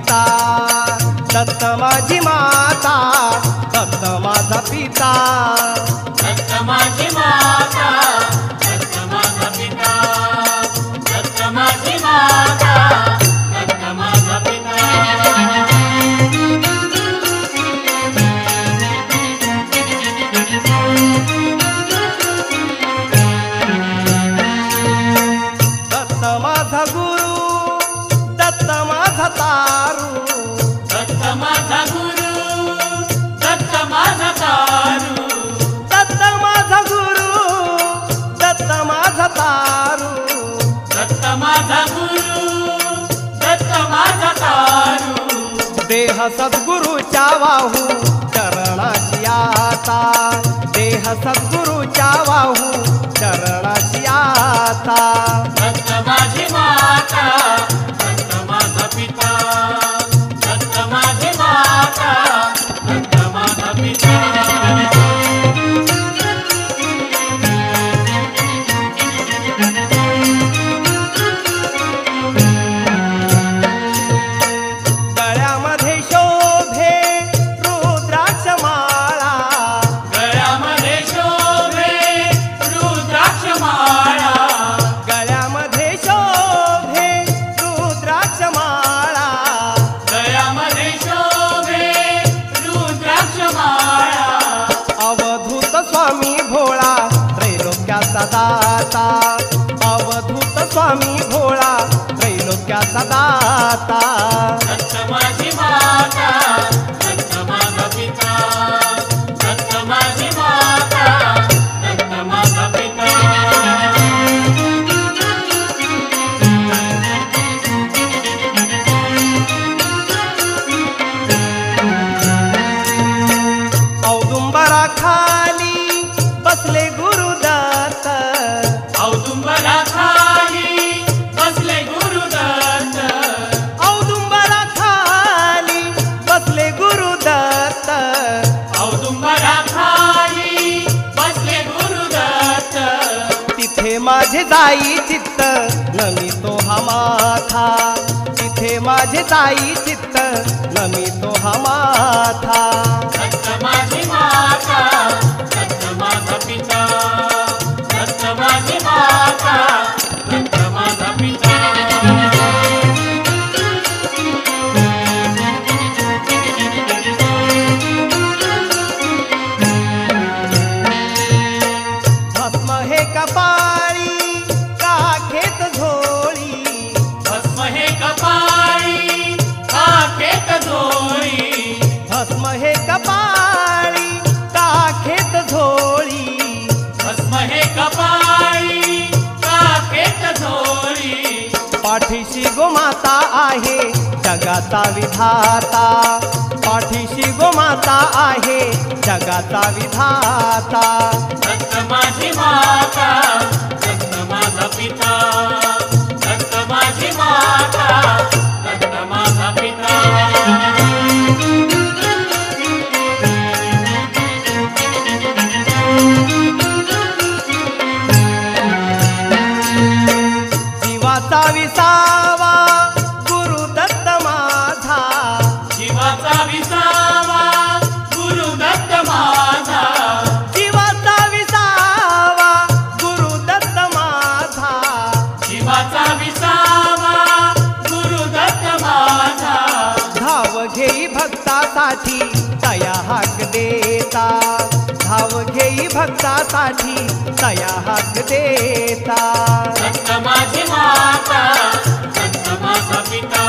पिता, दत्त माझी माता, दत्त माझा पिता, दत्त माझी माता, दत्त माझा पिता, दत्त माझी माता, दत्त माझा पिता. दत्त माझा गुरु, दत्त माझा तारू, दत्त माझा गुरु, दत्त माझा तारू, दत्त माझा गुरु, दत्त माझा तारू, दत्त माझा गुरु, दत्त माझा तारू. देह सद्गुरूच्या वाहू चरणाची आता, देह सद्गुरूच्या वाहू चरणाची आता. दत्त माझी माता, दत्त माझा पिता, दत्त माझी माता, दत्त माझा पिता. गळ्यामध्ये शोभे रुद्राक्ष माळा, गळ्यामध्ये शोभे रुद्राक्ष माळा, गळ्यामध्ये शोभे रुद्राक्ष माळा, गळ्यामध्ये शोभे रुद्राक्ष माळा. अवधूत स्वामी भोळा त्रैलोक्याचा दाता, अवधूत स्वामी भोळा त्रैलोक्याचा दाता. दत्त माझी माता, दत्त माझा पिता, दत्त माझी माता, दत्त माझा पिता. औदुंबरा खाली बसले गुरुदत्त, औदुंबरा खाली बसले गुरुदत्त, औदुंबरा खाली बसले गुरुदत्त, औदुंबरा खाली बसले गुरुदत्त. तिथे माझे जाई चित्त नमितो हा माथा, तिथे माझे जाई चित्त नमितो हा माथा. दत्त माझी माता, दत्त माझा पिता, दत्त माझी माता, दत्त माझा पिता. भस्म हे कपाळी काखेत झोळी, भस्म हे कपाळी काखेत झोळी, भस्म हे कपाळी काखेत झोळी, भस्म हे कपाळी काखेत झोळी. पाठीशी गोमाता आहे जगाचा विधाता, पाठीशी गोमाता आहे जगाचा विधाता. दत्त माझी माता, दत्त माझा पिता, दत्त माझी माता, दत्त माझा पिता. जीवाचा विसावा गुरुदत्त माझा, जीवाचा विसावा गुरुदत्त माझा, जीवाचा विसावा गुरुदत्त माझा. जीवाचा विसावा गुरुदत्त माझा. धाव घेई भक्तासाठी तया हाक देता, धाव घेई भक्तासाठी तया हाक देता. दत्त माझी माता, दत्त माझा पिता,